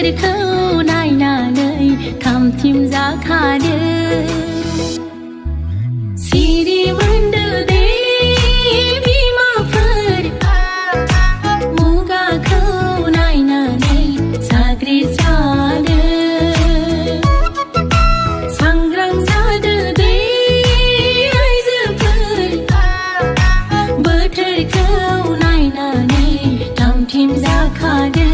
बोथोरखौ नायनानै थामथिम जाखादो सिरि मोनदो दे बिमाफोर मुगाखौ नायनानै साग्रिद जादो सांग्रां जादो दे आइजोफोर बोथोरखौ नायनानै थामथिम जाखादो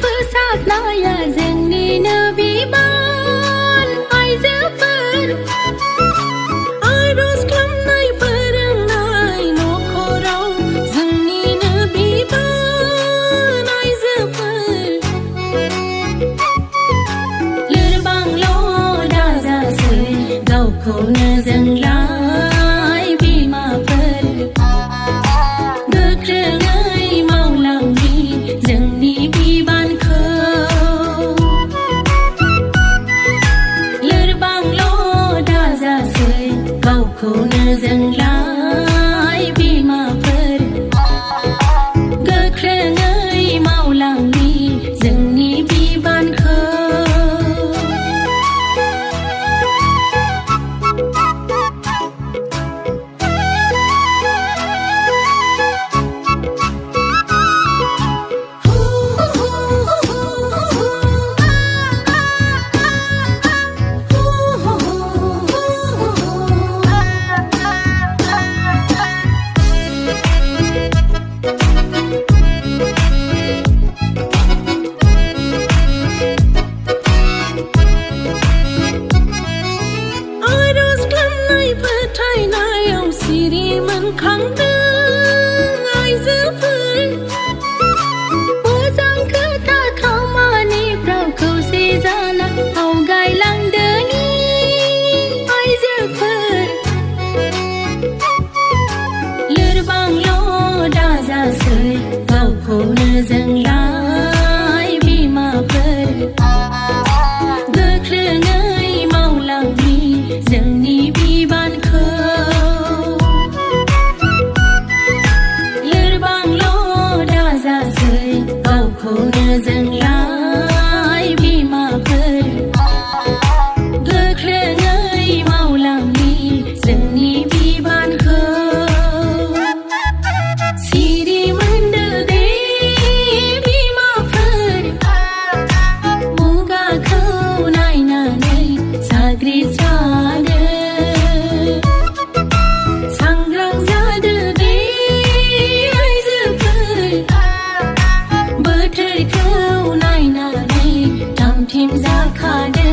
फोसाबनाया जोंनिनो बिबान आइजोफोर आरज खालामनाय फोरोंनाय नखराव जोंनिनो बिबान आइजोफोर लोरबांल' दाजासै गावखौनो जोंलाय बिमाफोर गोख्रोङै मावलांनि जोंनि बिबानखौ लोरबांल' दाजासै गावखौनो जोंलाय बिमाफोर गोख्रोङै मावलांनि जोंनि बिबानखौ फोथायनायाव सिरि मोनखांदों आइजोफोर मोजां खोथा खामानिफ्राव खौसे जाना आवगायलांदोनि आइजोफोर लोरबांल' दाजासै गावखौनो जोंलाय बिमाफोर गोख्रोङै मावलांनि जोंनि बिबानखौ लोरबांल' दाजासै गावखौनो जोंलाय बिमाफोर गोख्रोङै मावलांनि जोंनि बिबानखौ सिरि मोनदो दे बिमाफोर मुगाखौ नायनानै साग्रिद जादो सांग्रां जादो दे आइजोफोर बोथोरखौ नायनानै थामथिम जाखादो